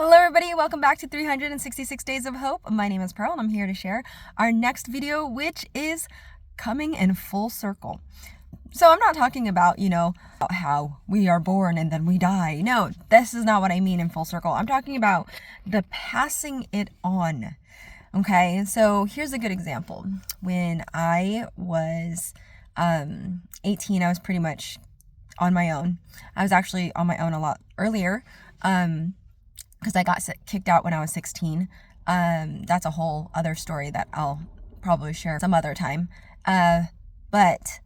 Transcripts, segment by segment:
Hello everybody, welcome back to 366 Days of Hope. My name is Pearl and I'm here to share our next video, which is coming in full circle. So I'm not talking about, how we are born and then we die. No, this is not what I mean in full circle. I'm talking about the passing it on. Okay, so here's a good example. When I was 18, I was pretty much on my own. I was actually on my own a lot earlier. Because I got kicked out when I was 16. That's a whole other story that I'll probably share some other time. But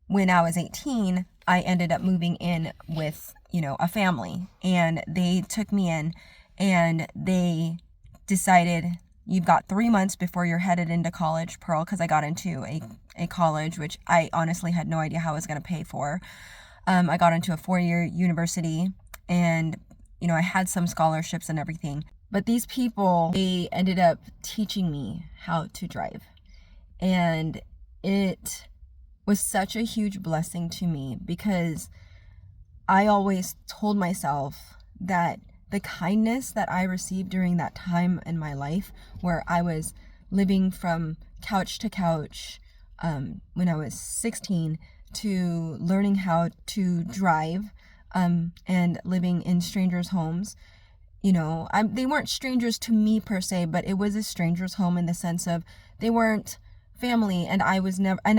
when I was 18, I ended up moving in with, a family. And they took me in and they decided, you've got 3 months before you're headed into college, Pearl, because I got into a college, which I honestly had no idea how I was going to pay for. I got into a 4-year university and I had some scholarships and everything, but these people, they ended up teaching me how to drive. And it was such a huge blessing to me because I always told myself that the kindness that I received during that time in my life where I was living from couch to couch when I was 16 to learning how to drive and living in strangers' homes. They weren't strangers to me per se, but it was a stranger's home in the sense of they weren't family, and I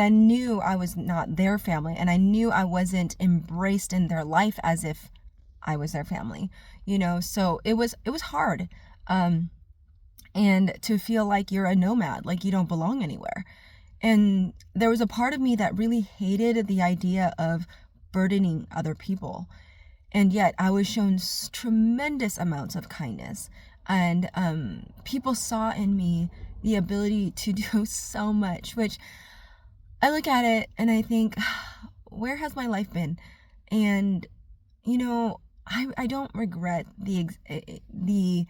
knew I was not their family, and I knew I wasn't embraced in their life as if I was their family, so it was hard. And to feel like you're a nomad, like you don't belong anywhere. And there was a part of me that really hated the idea of burdening other people. And yet I was shown tremendous amounts of kindness. And people saw in me the ability to do so much, which I look at it and I think, where has my life been? And, I don't regret the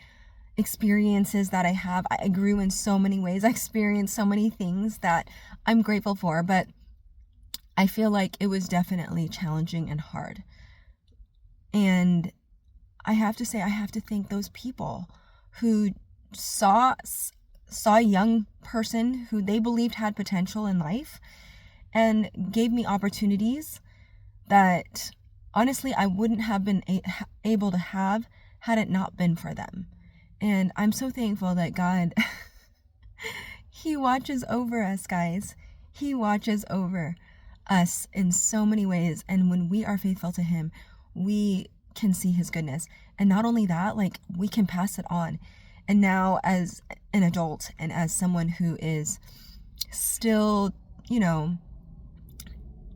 experiences that I have. I grew in so many ways. I experienced so many things that I'm grateful for, but I feel like it was definitely challenging and hard. And I have to say, I have to thank those people who saw a young person who they believed had potential in life and gave me opportunities that honestly I wouldn't have been able to have had it not been for them. And I'm so thankful that God, He watches over us, guys. He watches over us in so many ways. And when we are faithful to Him, we can see His goodness. And not only that, we can pass it on. And now as an adult and as someone who is still,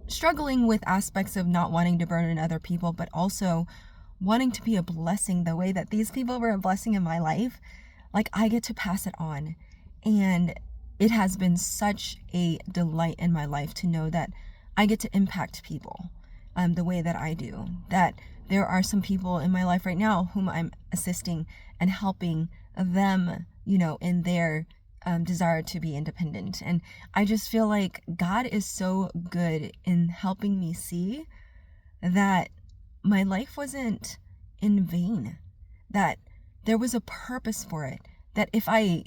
struggling with aspects of not wanting to burden other people, but also wanting to be a blessing the way that these people were a blessing in my life, I get to pass it on. And it has been such a delight in my life to know that I get to impact people the way that I do. That there are some people in my life right now whom I'm assisting and helping them, in their desire to be independent. And I just feel like God is so good in helping me see that my life wasn't in vain, that there was a purpose for it, that if I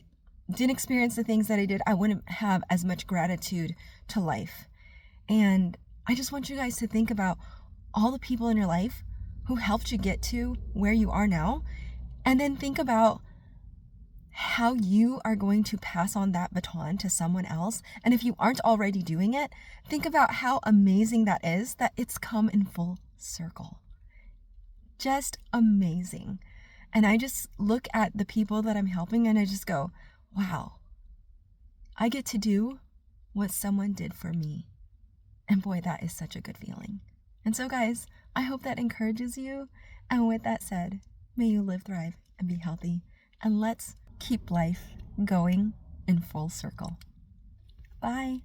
didn't experience the things that I did, I wouldn't have as much gratitude to life. And I just want you guys to think about all the people in your life who helped you get to where you are now, and then think about how you are going to pass on that baton to someone else. And if you aren't already doing it, think about how amazing that is, that it's come in full circle. Just amazing. And I just look at the people that I'm helping and I just go, wow, I get to do what someone did for me. And boy, that is such a good feeling. And so guys, I hope that encourages you. And with that said, may you live, thrive, and be healthy. And let's keep life going in full circle. Bye.